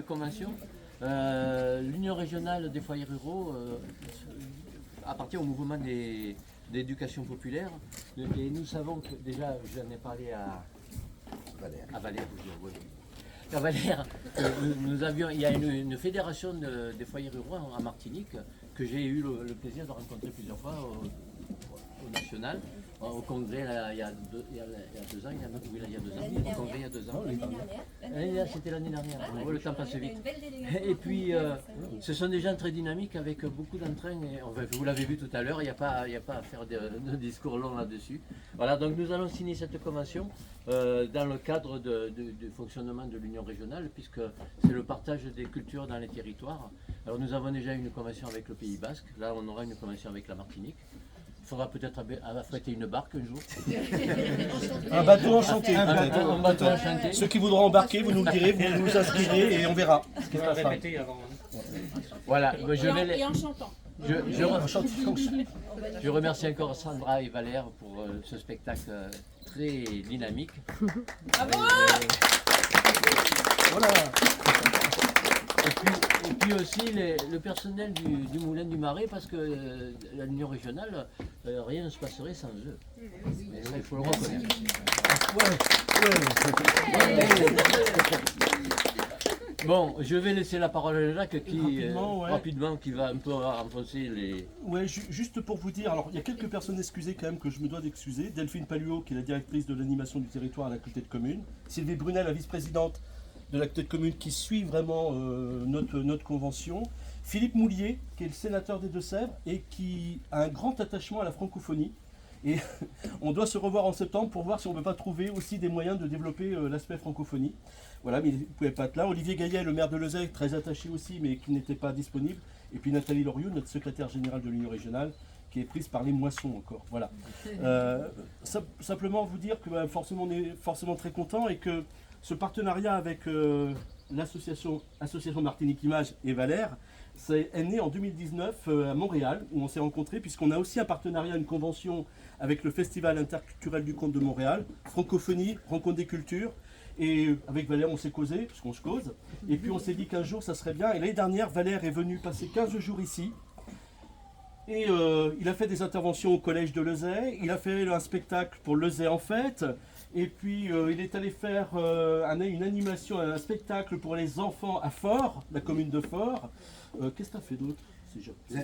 Convention, l'Union régionale des foyers ruraux appartient au mouvement d'éducation populaire et nous savons que déjà, j'en ai parlé à Valère, oui. À Valère, il y a une fédération des foyers ruraux en Martinique que j'ai eu le plaisir de rencontrer plusieurs fois au national. Au congrès, il y a 2 ans, il y a 2 ans, au congrès il y a 2 ans. C'était l'année dernière, on voit le temps passe vite. Et puis, ce sont des gens très dynamiques avec beaucoup d'entrain. Vous l'avez vu tout à l'heure, il n'y a pas à faire de discours long là-dessus. Voilà, donc nous allons signer cette convention dans le cadre du fonctionnement de l'Union régionale, puisque c'est le partage des cultures dans les territoires. Alors nous avons déjà une convention avec le Pays Basque, là on aura une convention avec la Martinique. Il faudra peut-être affréter une barque un jour. Un bateau enchanté. Un bateau enchanté. Ceux qui voudront embarquer, vous nous le direz, vous nous inscrirez et on verra ce qui se passera. Voilà, Et en chantant. Je remercie encore Sandra et Valère pour ce spectacle très dynamique. Bravo. Voilà. Et puis aussi le personnel du Moulin du Marais, parce que l'Union régionale, rien ne se passerait sans eux. Mais ça, il faut le reconnaître. Bon, je vais laisser la parole à Jacques rapidement, qui va un peu enfoncer les... Ouais, juste pour vous dire, alors il y a quelques personnes excusées quand même que je me dois d'excuser. Delphine Palluot, qui est la directrice de l'animation du territoire à la communauté de communes. Sylvie Brunel, la vice-présidente de la communauté de communes, qui suit vraiment notre convention. Philippe Moulier, qui est le sénateur des Deux-Sèvres et qui a un grand attachement à la francophonie. Et on doit se revoir en septembre pour voir si on ne peut pas trouver aussi des moyens de développer l'aspect francophonie. Voilà, mais il ne pouvait pas être là. Olivier Gaillet, le maire de Lezay, très attaché aussi, mais qui n'était pas disponible. Et puis Nathalie Loriot, notre secrétaire générale de l'Union régionale, qui est prise par les moissons encore. Voilà. Simplement vous dire que forcément, on est forcément très content et que ce partenariat avec l'association Martinique Images et Valère est né en 2019 à Montréal, où on s'est rencontrés, puisqu'on a aussi un partenariat, une convention avec le Festival interculturel du conte de Montréal, francophonie, rencontre des cultures. Et avec Valère, on s'est causé, puisqu'on se cause. Et puis on s'est dit qu'un jour, ça serait bien. Et l'année dernière, Valère est venu passer 15 jours ici. Et il a fait des interventions au collège de Lezay. Il a fait un spectacle pour Lezay en fête. Et puis il est allé faire une animation, un spectacle pour les enfants à Fort, la commune de Fort. Qu'est-ce que tu as fait d'autre?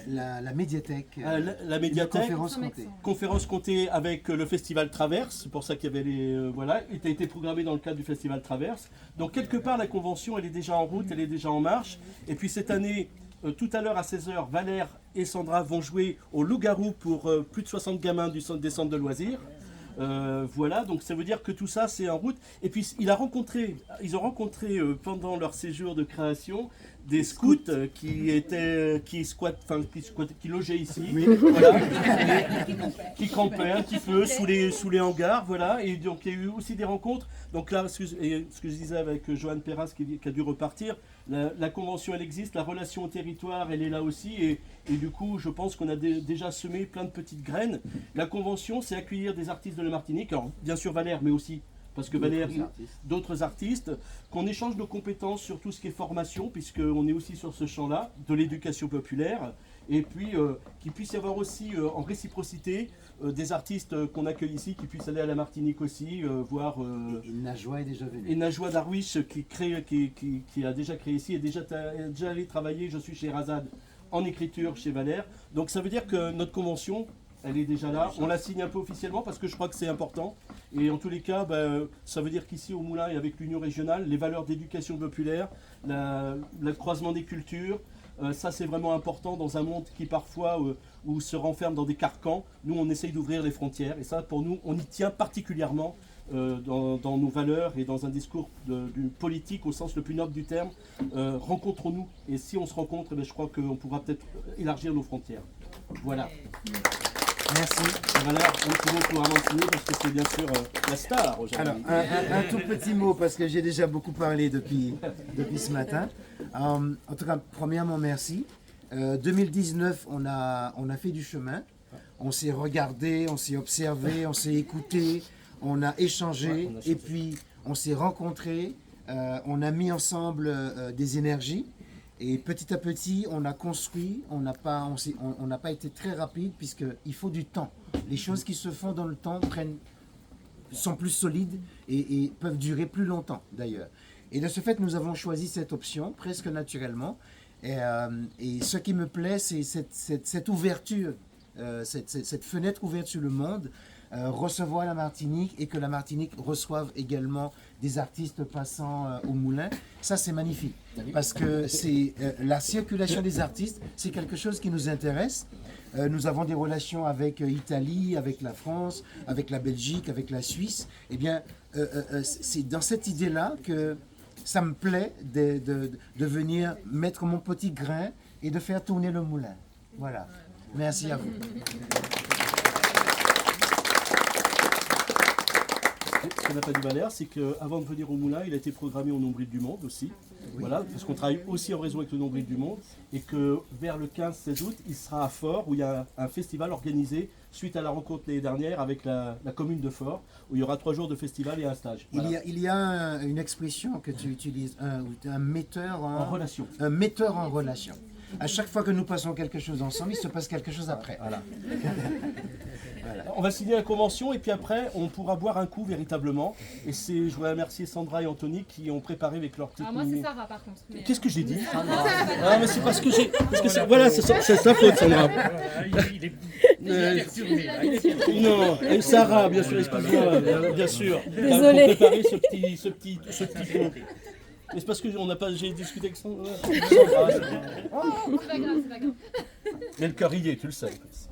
La médiathèque. La médiathèque. Conférence comptée. Conférence comptée avec le festival Traverse. C'est pour ça qu'il y avait les. Voilà, il a été programmé dans le cadre du festival Traverse. Donc quelque part, la convention, elle est déjà en route, elle est déjà en marche. Et puis cette année, tout à l'heure à 16h, Valère et Sandra vont jouer au Loup-Garou pour plus de 60 gamins des centres de loisirs. Voilà, donc ça veut dire que tout ça c'est en route. Et puis ils ont rencontré pendant leur séjour de création des scouts qui logeaient ici, voilà, qui campaient un petit peu sous les hangars, voilà. Et donc il y a eu aussi des rencontres. Donc là, ce que je disais avec Joanne Perras qui a dû repartir, la convention elle existe, la relation au territoire elle est là aussi, et du coup je pense qu'on a déjà semé plein de petites graines. La convention c'est accueillir des artistes de la Martinique, alors bien sûr Valère, mais aussi parce que Valère, d'autres artistes, qu'on échange nos compétences sur tout ce qui est formation, puisqu'on est aussi sur ce champ-là, de l'éducation populaire, et puis qu'il puisse y avoir aussi en réciprocité des artistes qu'on accueille ici, qui puissent aller à la Martinique aussi, voir... Najwa est déjà venu. Et Najwa Darwish, qui a déjà créé ici, est déjà allé travailler, je suis chez Razad, en écriture chez Valère. Donc ça veut dire que notre convention, elle est déjà là. On la signe un peu officiellement parce que je crois que c'est important. Et en tous les cas, ça veut dire qu'ici au Moulin et avec l'Union régionale, les valeurs d'éducation populaire, le croisement des cultures, ça c'est vraiment important dans un monde qui parfois où se renferme dans des carcans. Nous on essaye d'ouvrir les frontières et ça pour nous on y tient particulièrement dans nos valeurs et dans un discours du politique au sens le plus noble du terme. Rencontrons-nous et si on se rencontre, je crois qu'on pourra peut-être élargir nos frontières. Voilà. Merci. Voilà, un petit mot pour Amandine parce que c'est bien sûr la star aujourd'hui. Alors, un tout petit mot parce que j'ai déjà beaucoup parlé depuis ce matin. En tout cas, premièrement, merci. 2019, on a fait du chemin. On s'est regardé, on s'est observé, on s'est écouté, on a échangé et puis on s'est rencontrés. on a mis ensemble des énergies et petit à petit, on a construit. On n'a pas été très rapide puisqu'il faut du temps. Les choses qui se font dans le temps sont plus solides et peuvent durer plus longtemps d'ailleurs. Et de ce fait, nous avons choisi cette option presque naturellement. Et ce qui me plaît, c'est cette ouverture, cette fenêtre ouverte sur le monde, recevoir la Martinique et que la Martinique reçoive également des artistes passant au moulin. Ça, c'est magnifique parce que la circulation des artistes, c'est quelque chose qui nous intéresse. Nous avons des relations avec l'Italie, avec la France, avec la Belgique, avec la Suisse. Eh bien, c'est dans cette idée-là que ça me plaît de venir mettre mon petit grain et de faire tourner le moulin. Voilà. Merci à vous. Ce qu'on n'a pas dit Valère, c'est qu'avant de venir au Moulin, il a été programmé au Nombril du Monde aussi. Oui. Voilà, parce qu'on travaille aussi en réseau avec le Nombril du Monde. Et que vers le 15-16 août, il sera à Fort, où il y a un festival organisé suite à la rencontre l'année dernière avec la commune de Fort, où il y aura 3 jours de festival et un stage. Voilà. Il y a une expression que tu utilises, un metteur en relation. Un metteur en relation. À chaque fois que nous passons quelque chose ensemble, il se passe quelque chose après. Voilà. Voilà. On va signer la convention et puis après on pourra boire un coup véritablement. Et je voudrais remercier Sandra et Anthony qui ont préparé avec leur petite. Ah, moi c'est Sarah par contre. Mais... Qu'est-ce que j'ai dit? Ah mais c'est parce que j'ai. Voilà, c'est sa faute, Sandra. Non, et Sarah, bien sûr, excuse-moi, bien sûr. Désolée. Pour préparer ce petit pont. Mais c'est parce que j'ai discuté avec Sandra. C'est pas grave, c'est pas grave. Mais le cœur y est, tu le sais.